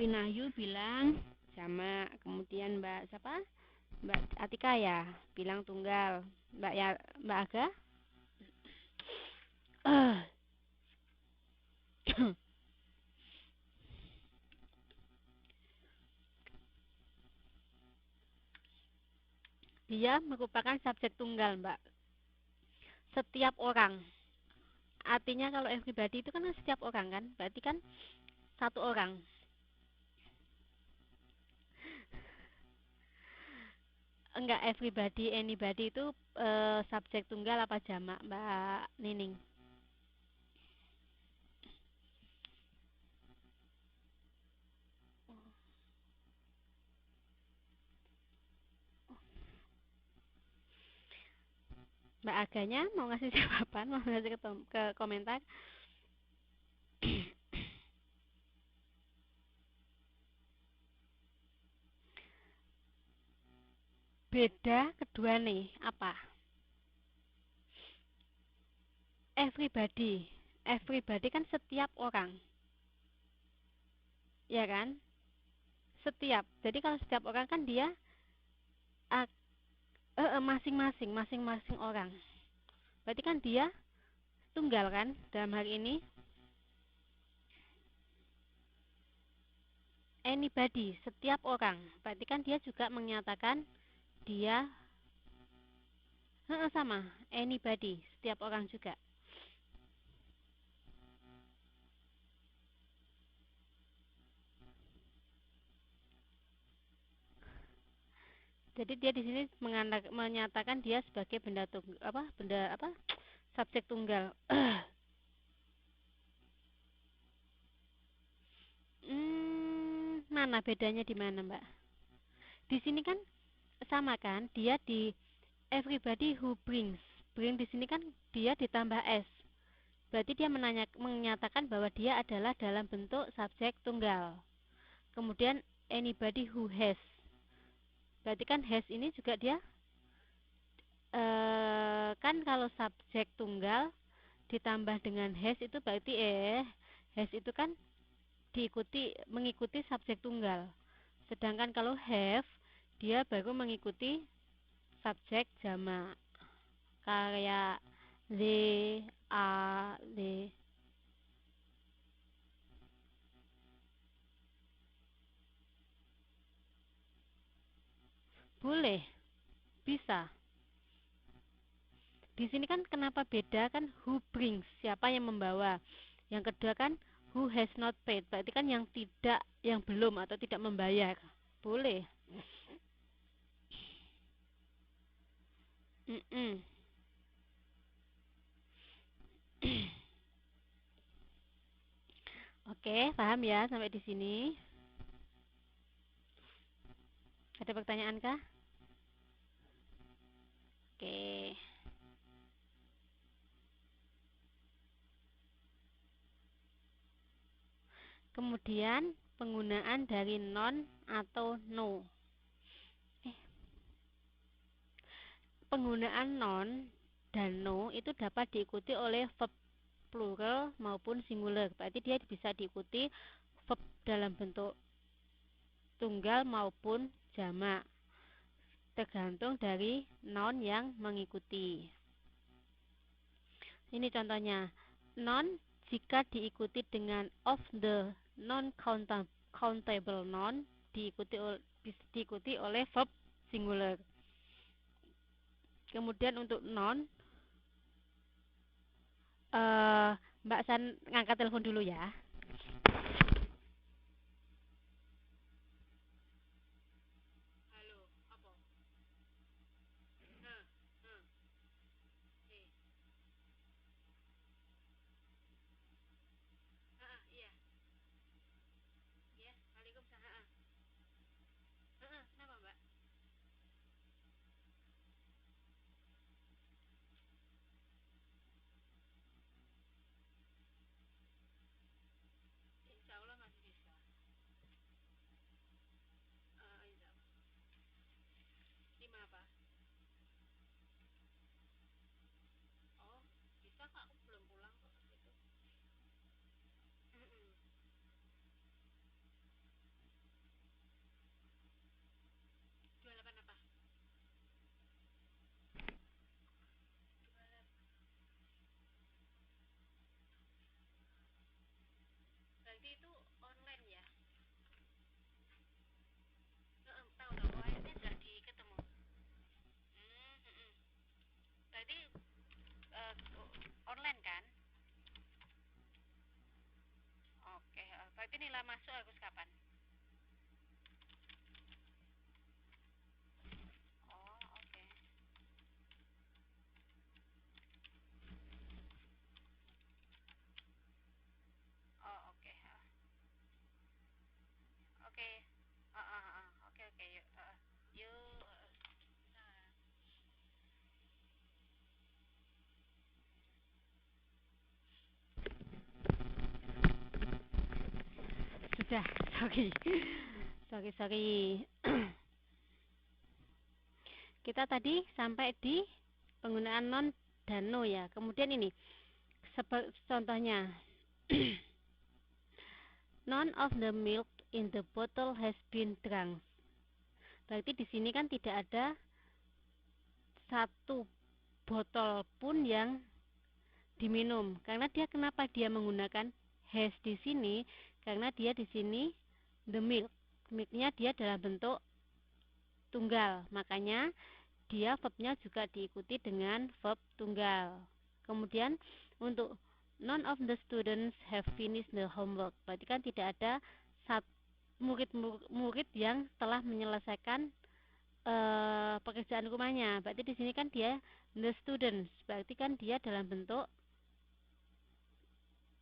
Rina Ayu bilang sama, kemudian Mbak siapa? Mbak Atika ya bilang tunggal. Mbak Aga dia merupakan subjek tunggal, Mbak. Setiap orang. Artinya kalau everybody itu kan setiap orang kan? Berarti kan satu orang. Enggak, everybody, anybody itu subjek tunggal apa jamak, Mbak Nining? Mbak Aganya mau ngasih jawaban, mau ngasih ke komentar. Beda kedua nih apa? Everybody. Everybody kan setiap orang. Ya kan? Setiap. Jadi kalau setiap orang kan dia masing-masing orang. Berarti kan dia tunggal kan dalam hal ini. Anybody, setiap orang. Berarti kan dia juga menyatakan dia sama, anybody, setiap orang juga. Jadi dia di sini menyatakan dia sebagai benda subjek tunggal. Mana bedanya di mana, Mbak? Di sini kan sama kan, dia di everybody who brings. Bring di sini kan dia ditambah s. Berarti dia menyatakan bahwa dia adalah dalam bentuk subjek tunggal. Kemudian anybody who has. Berarti kan has ini juga dia kan kalau subjek tunggal ditambah dengan has itu berarti has itu kan mengikuti subjek tunggal. Sedangkan kalau have dia baru mengikuti subjek jamak. Kayak they, are, they. Boleh, bisa. Di sini kan kenapa beda kan, who brings, siapa yang membawa. Yang kedua kan who has not paid, berarti kan yang belum atau tidak membayar. Boleh. Oke, paham ya sampai di sini? Ada pertanyaan kah? Oke. Kemudian penggunaan dari non atau no. Penggunaan non dan no itu dapat diikuti oleh verb plural maupun singular. Berarti dia bisa diikuti verb dalam bentuk tunggal maupun jamak, tergantung dari noun yang mengikuti. Ini contohnya, noun jika diikuti dengan of the non-countable noun diikuti oleh verb singular. Kemudian untuk noun, Mbak San ngangkat telepon dulu ya. Tapi nilai masuk harus kapan? Oh, oke. Oh, oke. Oke. Oke, oke. Yuk. Yuk. Sudah, sorry. Sorry. Kita tadi sampai di penggunaan non dan no ya. Kemudian ini contohnya. None of the milk in the bottle has been drunk. Berarti di sini kan tidak ada satu botol pun yang diminum. Karena kenapa dia menggunakan has di sini? Karena dia di sini the milk. Milknya dia dalam bentuk tunggal. Makanya dia verbnya juga diikuti dengan verb tunggal. Kemudian untuk none of the students have finished the homework. Berarti kan tidak ada murid yang telah menyelesaikan pekerjaan rumahnya. Berarti di sini kan dia the students. Berarti kan dia dalam bentuk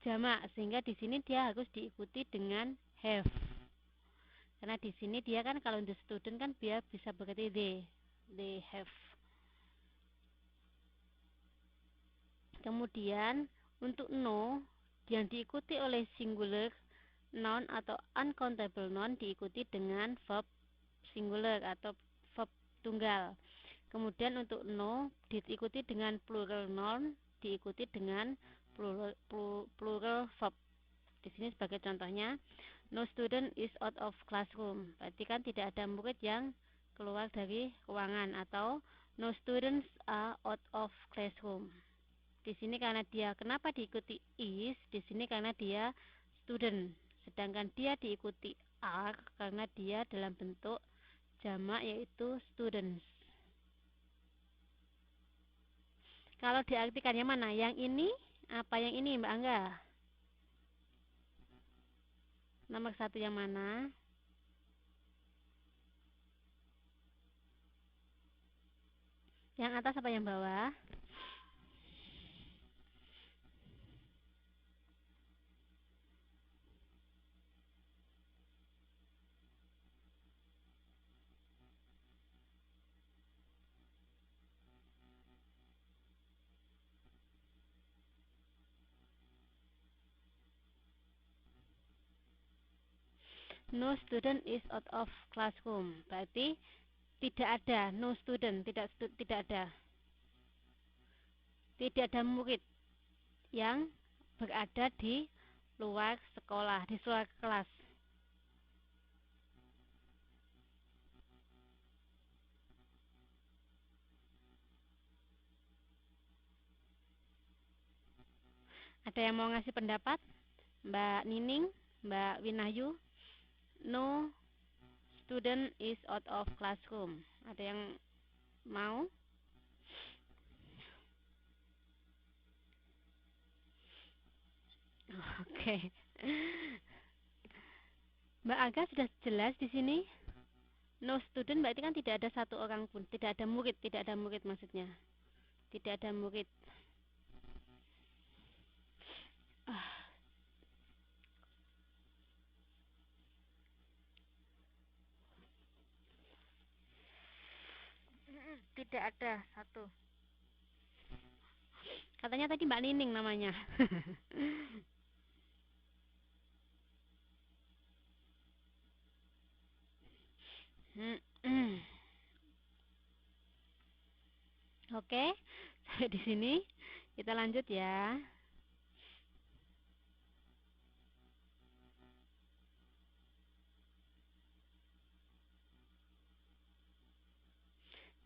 jamak, sehingga di sini dia harus diikuti dengan have. Karena di sini dia kan kalau the student kan dia bisa berarti they have. Kemudian untuk no yang diikuti oleh singular noun atau uncountable noun diikuti dengan verb singular atau verb tunggal. Kemudian untuk no diikuti dengan plural noun diikuti dengan plural verb. Di sini sebagai contohnya, no student is out of classroom. Berarti kan tidak ada murid yang keluar dari ruangan, atau no students are out of classroom. Di sini karena dia kenapa diikuti is? Di sini karena dia student. Sedangkan dia diikuti are karena dia dalam bentuk jamak yaitu students. Kalau diartikan yang mana? Yang ini apa yang ini, Mbak Angga? Nomor satu yang mana? Yang atas apa yang bawah? No student is out of classroom. Berarti tidak ada no student, tidak ada. Tidak ada murid yang berada di luar sekolah, di luar kelas. Ada yang mau ngasih pendapat? Mbak Nining, Mbak Winahyu? No student is out of classroom. Ada yang mau? Oke. Mbak Aga sudah jelas di sini. No student berarti kan tidak ada satu orang pun, tidak ada murid maksudnya. Tidak ada murid. Tidak ada satu. Katanya tadi Mbak Nining namanya. Oke, sampai di sini kita lanjut ya.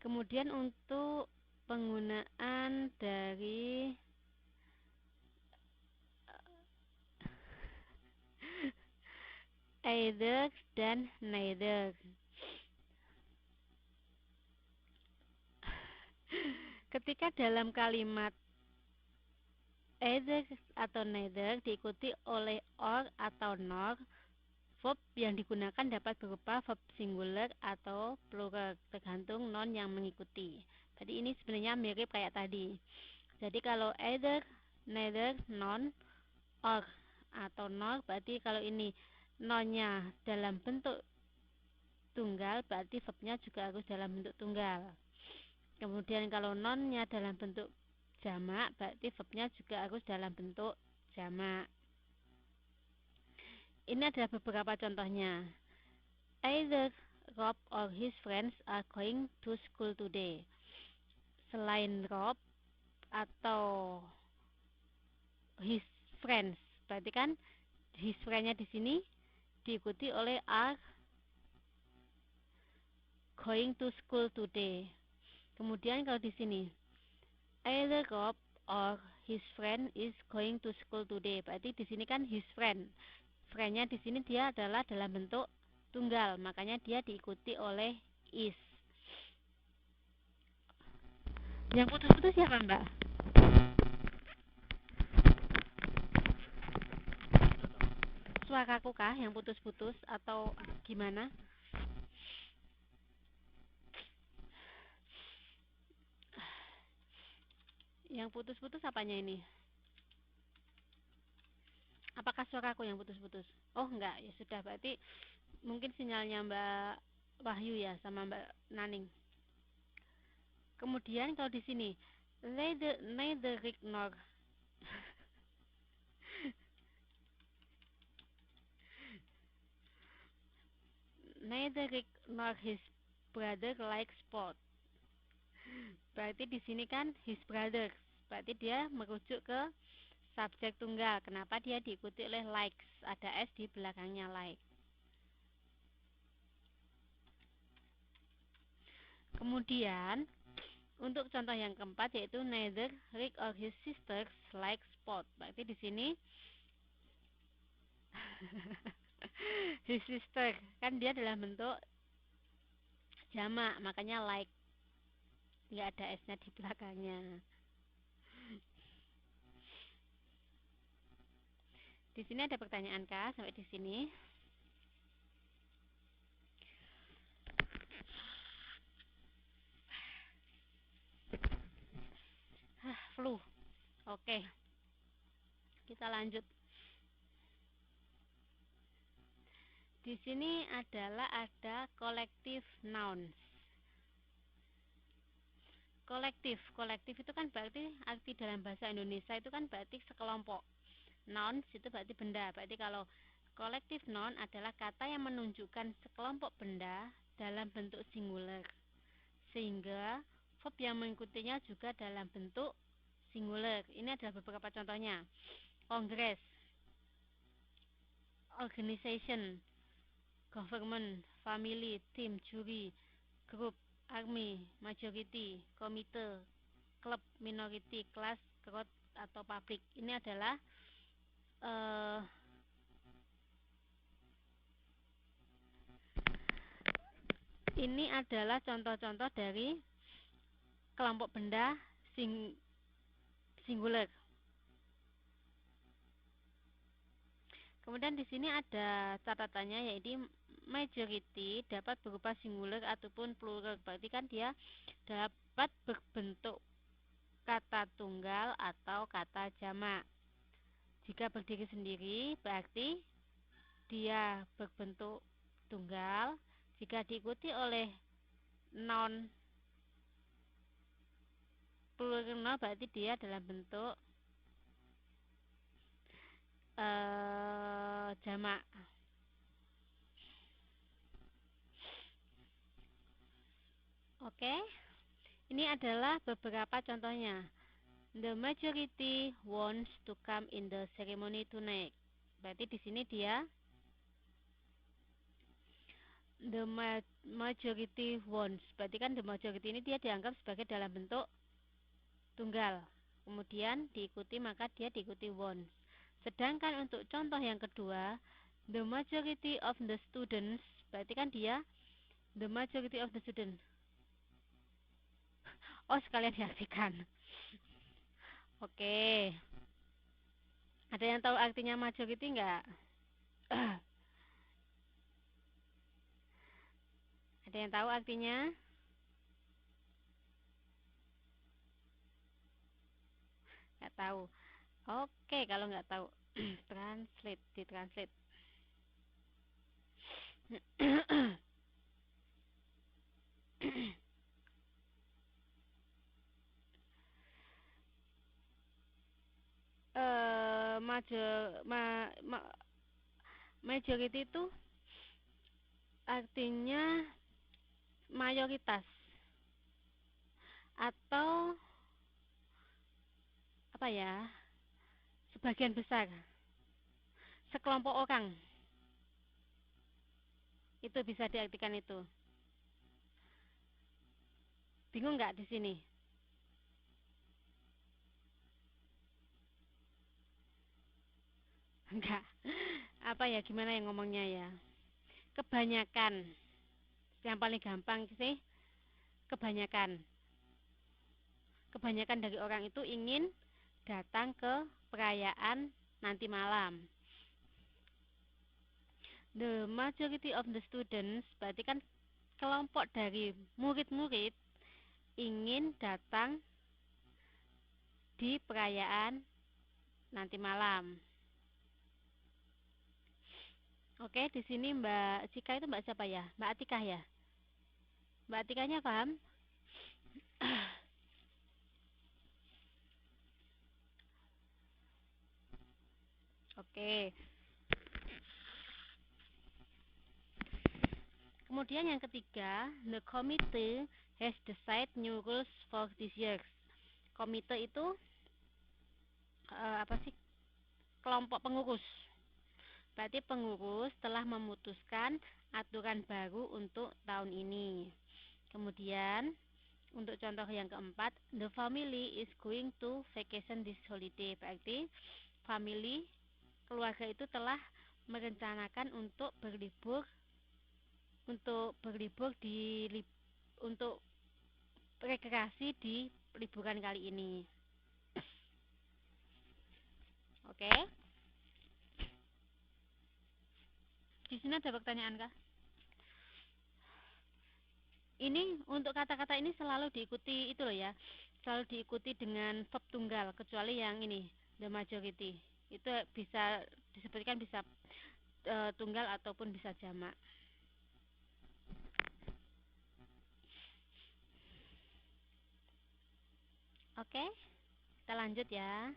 Kemudian untuk penggunaan dari either dan neither. Ketika dalam kalimat Either atau neither diikuti oleh or atau nor. Verb yang digunakan dapat berupa verb singular atau plural, tergantung noun yang mengikuti. Jadi ini sebenarnya mirip kayak tadi. Jadi kalau either, neither, non, or atau nor, berarti kalau ini nounnya dalam bentuk tunggal, berarti verbnya juga harus dalam bentuk tunggal. Kemudian kalau nonnya dalam bentuk jamak, berarti verbnya juga harus dalam bentuk jamak. Ini adalah beberapa contohnya. Either Rob or his friends are going to school today. Selain Rob atau his friends, berarti kan his friend-nya di sini diikuti oleh are going to school today. Kemudian kalau di sini either Rob or his friend is going to school today. Berarti di sini kan his friend. Friend-nya di sini dia adalah dalam bentuk tunggal, makanya dia diikuti oleh is. Yang putus-putus siapa, Mbak? Suaraku kah yang putus-putus atau gimana? Yang putus-putus apanya ini? Apakah suaraku yang putus-putus? Oh enggak, ya sudah, berarti mungkin sinyalnya Mbak Wahyu ya sama Mbak Naning. Kemudian kalau di sini neither Rick nor neither Rick nor his brother like sport. Berarti di sini kan his brother. Berarti dia merujuk ke subjek tunggal. Kenapa dia diikuti oleh likes? Ada s di belakangnya like. Kemudian untuk contoh yang keempat yaitu neither Rick or his sisters like sport. Berarti di sini his sister kan dia dalam bentuk jamak, makanya like, nggak ada s-nya di belakangnya. Di sini ada pertanyaan kah sampai di sini? Flu. Oke. Kita lanjut. Di sini adalah ada collective nouns. Kolektif itu kan berarti arti dalam bahasa Indonesia itu kan berarti sekelompok. Nouns itu berarti benda. Berarti kalau collective noun adalah kata yang menunjukkan sekelompok benda dalam bentuk singular. Sehingga verb yang mengikutinya juga dalam bentuk singular. Ini adalah beberapa contohnya. Congress, organization, government, family, team, jury, group, army, majority, komite, club, minority, class, crowd, atau public. Ini adalah uh, contoh-contoh dari kelompok benda singular. Kemudian di sini ada catatannya yaitu majority dapat berupa singular ataupun plural. Berarti kan dia dapat berbentuk kata tunggal atau kata jamak. Jika berdiri sendiri berarti dia berbentuk tunggal. Jika diikuti oleh noun plural berarti dia dalam bentuk jamak. Oke. Ini adalah beberapa contohnya. The majority wants to come in the ceremony tonight. Berarti di sini dia the majority wants. Berarti kan the majority ini dia dianggap sebagai dalam bentuk tunggal. Kemudian diikuti maka dia diikuti wants. Sedangkan untuk contoh yang kedua, the majority of the students, berarti kan dia the majority of the students. Oh, sekalian diartikan. Oke. Ada yang tahu artinya majority nggak? Ada yang tahu artinya? Nggak tahu. Oke, kalau nggak tahu, ditranslate. Majority itu artinya mayoritas atau apa ya? Sebagian besar, sekelompok orang. Itu bisa diartikan itu. Bingung nggak di sini? Enggak. Apa ya, gimana yang ngomongnya ya? Kebanyakan. Yang paling gampang sih, kebanyakan. Kebanyakan dari orang itu ingin datang ke perayaan nanti malam. The majority of the students, berarti kan kelompok dari murid-murid ingin datang di perayaan nanti malam. Oke, di sini Mbak Cika itu Mbak siapa ya? Mbak Atikah ya? Mbak Atikahnya paham? Oke. Kemudian yang ketiga, the committee has decided new rules for this year. Komite itu apa sih? Kelompok pengurus. Berarti pengurus telah memutuskan aturan baru untuk tahun ini. Kemudian untuk contoh yang keempat, the family is going to vacation this holiday. Berarti family, keluarga itu telah merencanakan untuk berlibur untuk rekreasi di liburan kali ini. Oke. Di sini ada pertanyaan kah? Ini untuk kata-kata ini selalu diikuti itu loh ya. Selalu diikuti dengan verb tunggal kecuali yang ini, the majority. Itu bisa disebutkan bisa tunggal ataupun bisa jamak. Oke. Kita lanjut ya.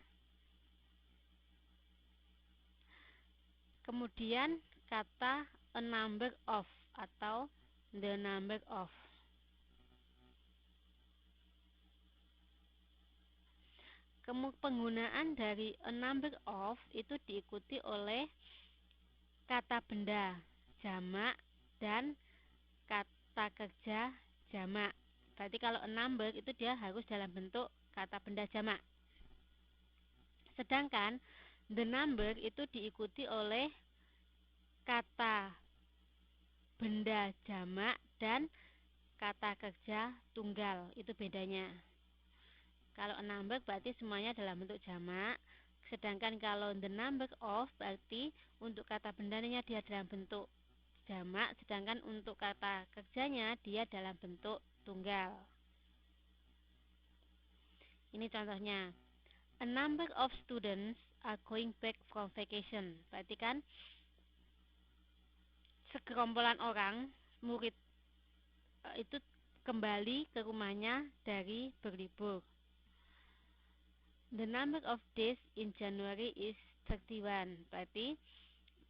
Kemudian kata a number of atau the number of. Penggunaan dari a number of itu diikuti oleh kata benda jamak dan kata kerja jamak. Berarti kalau a number itu dia harus dalam bentuk kata benda jamak. Sedangkan the number itu diikuti oleh kata benda jamak dan kata kerja tunggal. Itu bedanya. Kalau a number berarti semuanya dalam bentuk jamak. Sedangkan kalau the number of berarti untuk kata bendanya dia dalam bentuk jamak, sedangkan untuk kata kerjanya dia dalam bentuk tunggal. Ini contohnya. A number of students are going back from vacation. Berarti kan segerombolan orang, murid itu kembali ke rumahnya dari berlibur. The number of days in January is 31. Berarti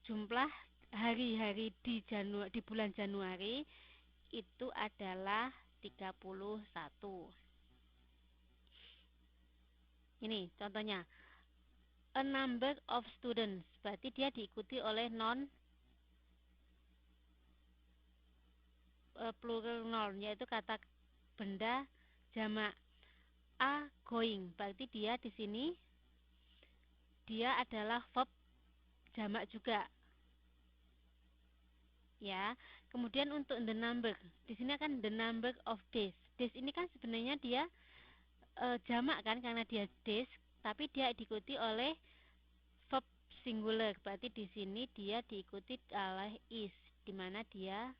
jumlah hari-hari di bulan Januari itu adalah 31. Ini contohnya. A number of students. Berarti dia diikuti oleh non plural noun, yaitu kata benda jamak. A going. Berarti dia di sini dia adalah verb jamak juga. Ya. Kemudian untuk the number, di sini akan the number of days. Days ini kan sebenarnya dia jamak kan karena dia days, tapi dia diikuti oleh verb singular. Berarti di sini dia diikuti oleh is, di mana dia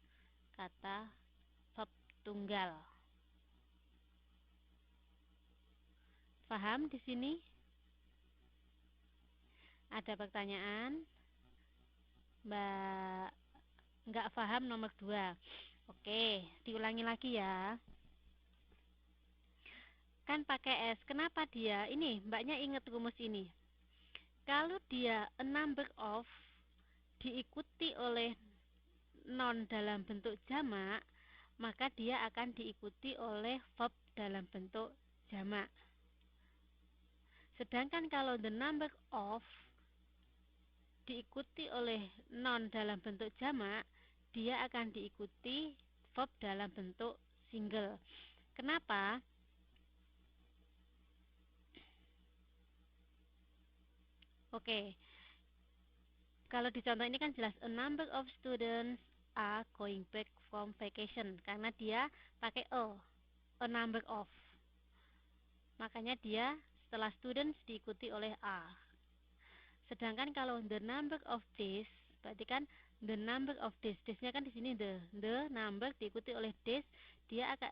kata verb tunggal. Paham di sini? Ada pertanyaan? Mbak nggak paham nomor 2. Oke, diulangi lagi ya. Kan pakai S. Kenapa dia? Ini, mbaknya ingat rumus ini. Kalau dia a number of diikuti oleh non dalam bentuk jamak, maka dia akan diikuti oleh verb dalam bentuk jamak. Sedangkan kalau the number of diikuti oleh non dalam bentuk jamak, dia akan diikuti verb dalam bentuk single. Kenapa? Oke, kalau di contoh ini kan jelas a number of students are going back from vacation, karena dia pakai a number of. Makanya dia setelah students diikuti oleh are. Sedangkan kalau the number of days, berarti kan the number of days, days-nya kan di sini the number diikuti oleh days, dia akan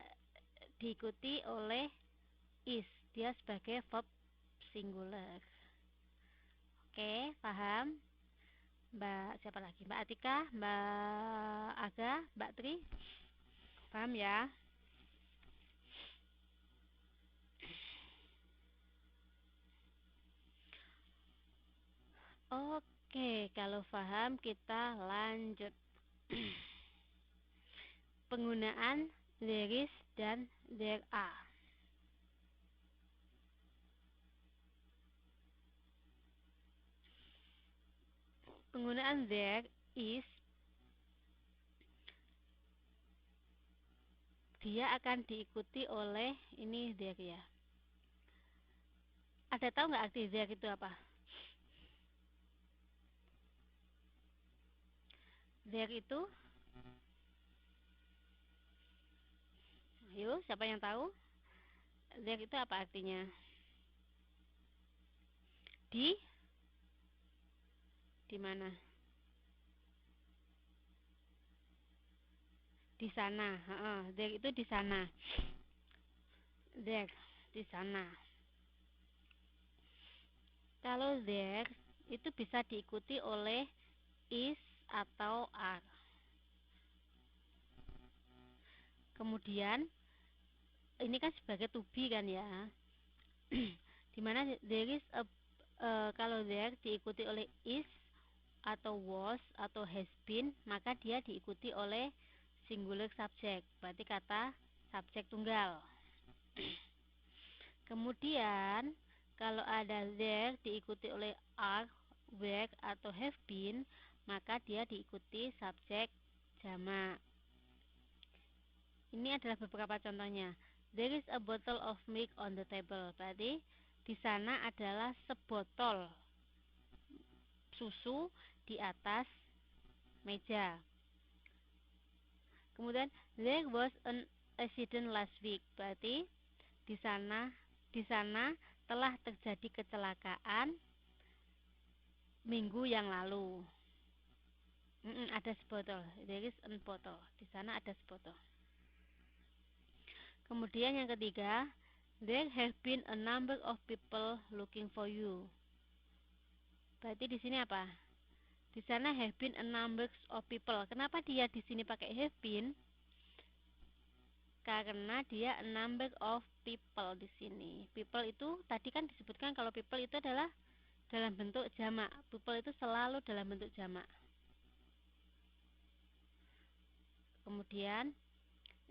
diikuti oleh is, dia sebagai verb singular. Oke, paham? Mbak siapa lagi? Mbak Atika, Mbak Aga, Mbak Tri, paham ya? Oke, kalau paham kita lanjut. Penggunaan there is dan there are. Penggunaan there is, dia akan diikuti oleh ini there ya. Ada tahu nggak arti there itu apa? There itu, ayo siapa yang tahu? There itu apa artinya? Di mana? Di sana. There itu di sana. There di sana. Kalau there itu bisa diikuti oleh is atau are. Kemudian ini kan sebagai to be kan ya. Dimana there is a kalau there diikuti oleh is atau was atau has been, maka dia diikuti oleh singular subject, berarti kata subjek tunggal. Kemudian kalau ada there diikuti oleh are, were atau have been, maka dia diikuti subjek jamak. Ini adalah beberapa contohnya. There is a bottle of milk on the table. Berarti di sana adalah sebotol susu di atas meja. Kemudian there was an accident last week. Berarti di sana telah terjadi kecelakaan minggu yang lalu. Ada sebotol. There is a bottle. Di sana ada sebotol. Kemudian yang ketiga, there have been a number of people looking for you. Berarti di sini apa? Di sana have been a number of people. Kenapa dia di sini pakai have been? Karena dia a number of people di sini. People itu tadi kan disebutkan kalau people itu adalah dalam bentuk jamak. People itu selalu dalam bentuk jamak. Kemudian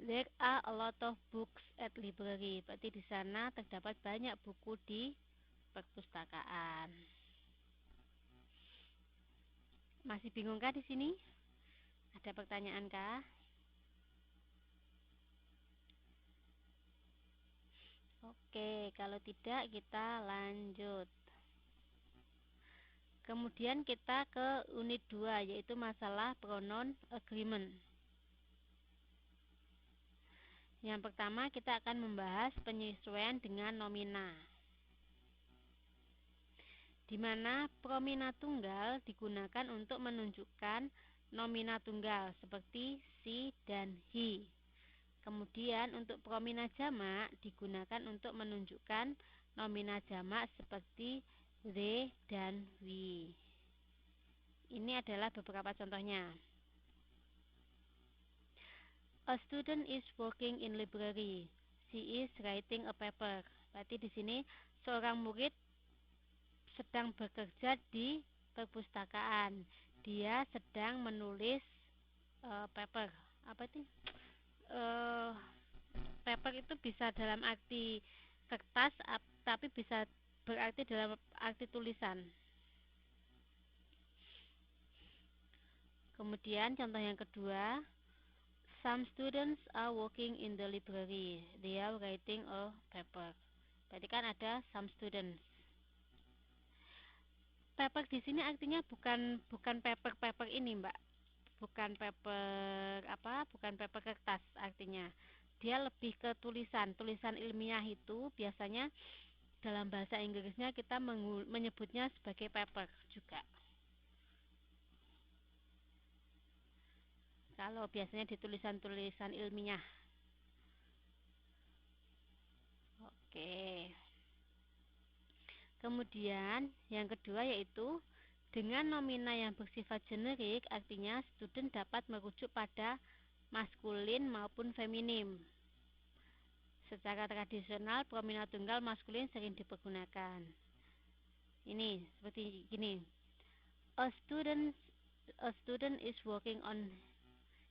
there are a lot of books at library. Berarti di sana terdapat banyak buku di perpustakaan. Masih bingungkah di sini? Ada pertanyaan kah? Oke, kalau tidak kita lanjut. Kemudian kita ke unit 2, yaitu masalah pronoun agreement. Yang pertama kita akan membahas penyesuaian dengan nomina. di mana promina tunggal digunakan untuk menunjukkan nomina tunggal seperti she dan he. Kemudian untuk promina jamak digunakan untuk menunjukkan nomina jamak seperti they dan we. Ini adalah beberapa contohnya. A student is working in library. She is writing a paper. Berarti di sini seorang murid sedang bekerja di perpustakaan. Dia sedang menulis paper. Apa itu? Paper itu bisa dalam arti kertas, tapi bisa berarti dalam arti tulisan. Kemudian contoh yang kedua, some students are working in the library. They are writing a paper. Berarti kan ada some students. Paper di sini artinya bukan paper ini, Mbak. Bukan paper bukan paper kertas artinya. Dia lebih ke tulisan ilmiah. Itu biasanya dalam bahasa Inggrisnya kita menyebutnya sebagai paper juga. Kalau biasanya di tulisan ilmiah. Oke. Kemudian yang kedua yaitu dengan nomina yang bersifat generik, artinya student dapat merujuk pada maskulin maupun feminim. Secara tradisional, promina tunggal maskulin sering dipergunakan. Ini seperti gini. A student is working on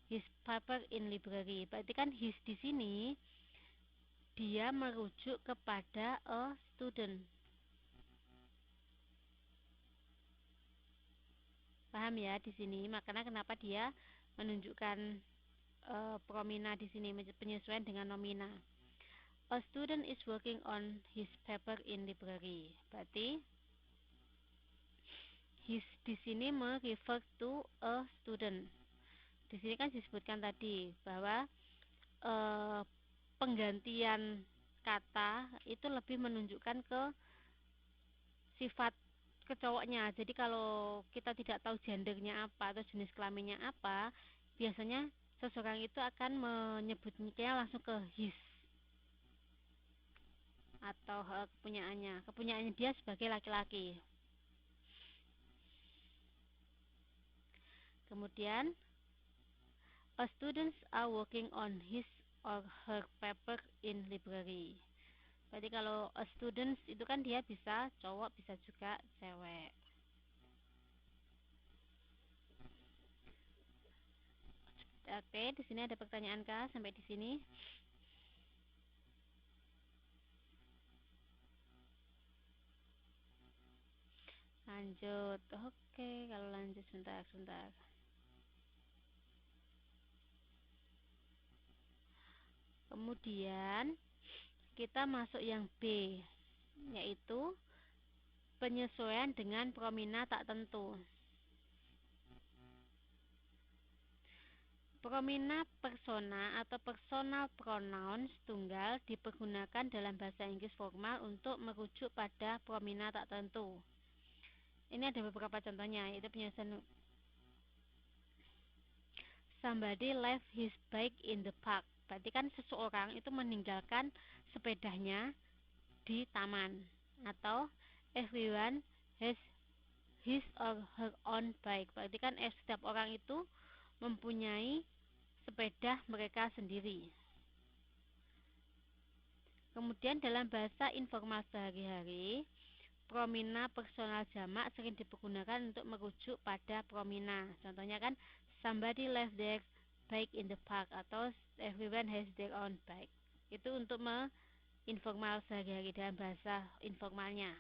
his paper in library. Berarti kan his di sini dia merujuk kepada a student. Paham ya di sini? Makanya kenapa dia menunjukkan promina di sini, penyesuaian dengan nomina. A student is working on his paper in library. Berarti his di sini merefer to a student. Di sini kan disebutkan tadi bahwa penggantian kata itu lebih menunjukkan ke sifat kecowoknya. Jadi kalau kita tidak tahu gendernya apa atau jenis kelaminnya apa, biasanya seseorang itu akan menyebutnya langsung ke his atau kepunyaannya dia sebagai laki-laki. Kemudian a students are working on his or her paper in library. Berarti kalau a students itu kan dia bisa cowok, bisa juga cewek. Oke, di sini ada pertanyaan kah sampai di sini? Lanjut. Oke, kalau lanjut sebentar. Kemudian kita masuk yang B, yaitu penyesuaian dengan promina tak tentu. Promina persona atau personal pronouns tunggal dipergunakan dalam bahasa Inggris formal untuk merujuk pada promina tak tentu. Ini ada beberapa contohnya, yaitu penyesuaian. Somebody left his bike in the park. Berarti kan seseorang itu meninggalkan sepedanya di taman. Atau everyone has his or her own bike. Berarti kan setiap orang itu mempunyai sepeda mereka sendiri. Kemudian dalam bahasa informal sehari-hari, promina personal jamak sering dipergunakan untuk merujuk pada promina. Contohnya kan somebody left their bike in the park atau everyone has their own bike. Itu untuk informal sehari-hari dalam bahasa informalnya.